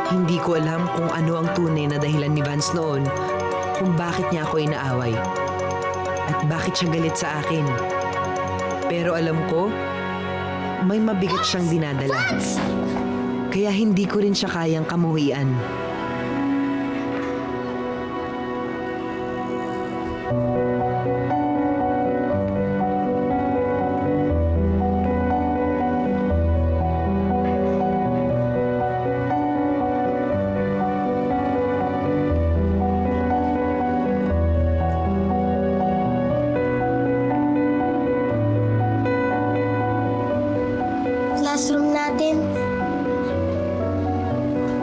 Hindi ko alam kung ano ang tunay na dahilan ni Vance noon kung bakit niya ako inaaway at bakit siya galit sa akin. Pero alam ko, may mabigat siyang dinadala. Kaya hindi ko rin siya kayang kamuhian. Classroom natin.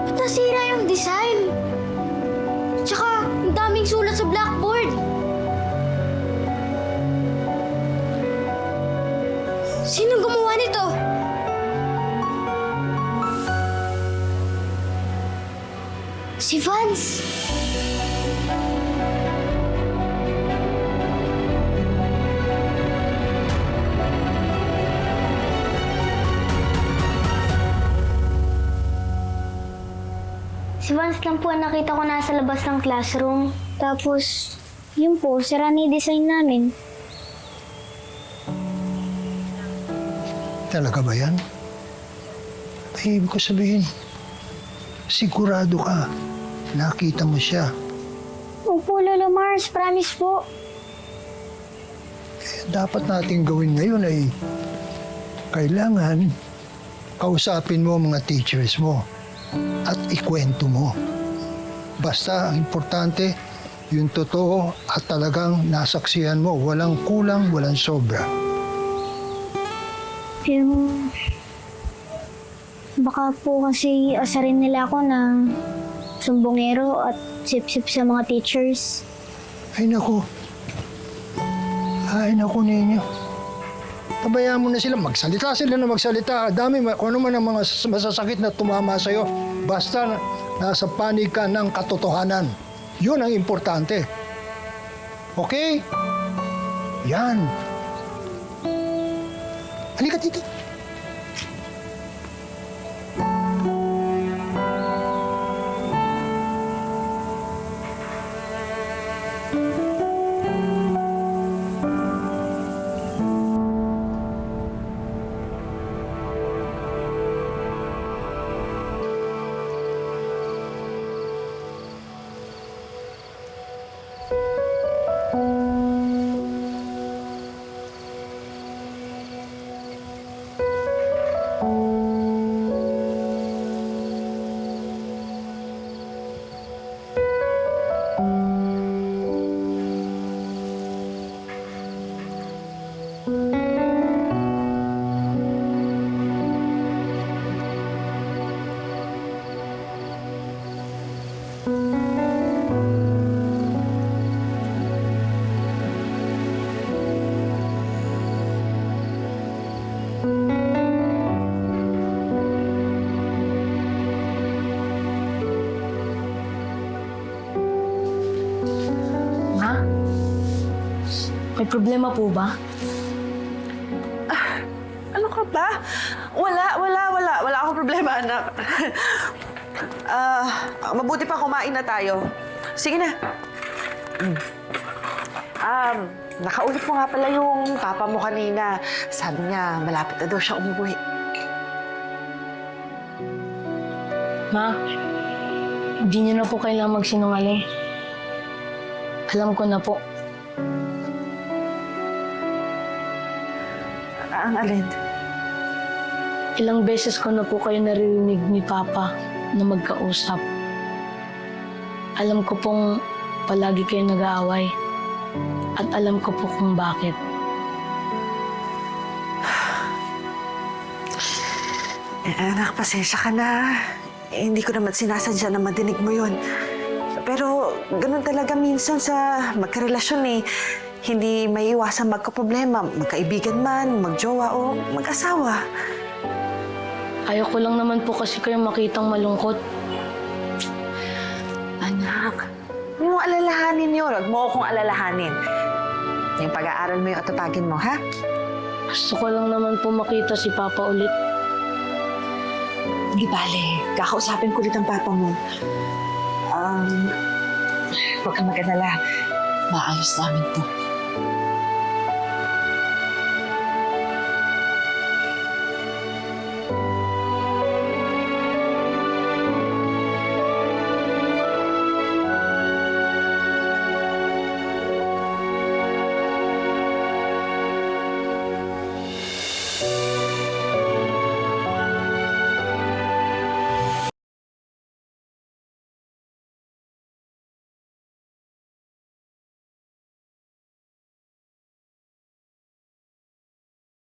Ba't nasira yung design? Tsaka, ang daming sulat sa blackboard. Sinong gumawa nito? Si Vance. Si Vance lang po ang nakita ko nasa labas ng classroom. Tapos, yun po, sira ni design namin. Talaga ba yan? Ay, ibig ko sabihin, sigurado ka. Nakita mo siya. Opo, Lolo Mars, promise po. Dapat nating gawin ngayon ay kailangan kausapin mo ang mga teachers mo at ikwento mo. Basta ang importante, yung totoo at talagang nasaksihan mo. Walang kulang, walang sobra. Pero, baka po kasi asarin nila ako na sumbongero at sip-sip sa mga teachers. Ay naku. Ay naku ninyo. Pabayaan mo na sila. Magsalita sila na magsalita. Dami, kung ano man ang mga masasakit na tumama sa'yo. Basta nasa panig ka ng katotohanan. Yun ang importante. Okay? Yan. Halika dito. Ma? May problema po ba? Ano ka ba? Wala akong problema, anak. Mabuti pa kumain na tayo. Sige na. Nakausap mo nga pala yung papa mo kanina. Sabi niya, malapit na daw siya umuwi. Ma, hindi niyo na po kailangang magsinungaling. Alam ko na po. Ang alin? Ilang beses ko na po kayo naririnig ni Papa na magkausap. Alam ko pong palagi kayo nag-aaway. At alam ko po kung bakit. Anak, pasensya ka na. Hindi ko naman sinasadya na madinig mo yun. Pero ganun talaga minsan sa magkarelasyon eh. Hindi may iwasan magkaproblema. Magkaibigan man, magjowa o mag-asawa. Ayaw ko lang naman po kasi kayo makitang malungkot. Anak, huwag mo alalahanin yun. Huwag mo akong alalahanin. Yung pag-aaral mo yung atupagin mo, ha? Gusto ko lang naman po makita si Papa ulit. Di bale, kakausapin ko ulit ang papa mo. Huwag kang mag-alala. Maayos namin to.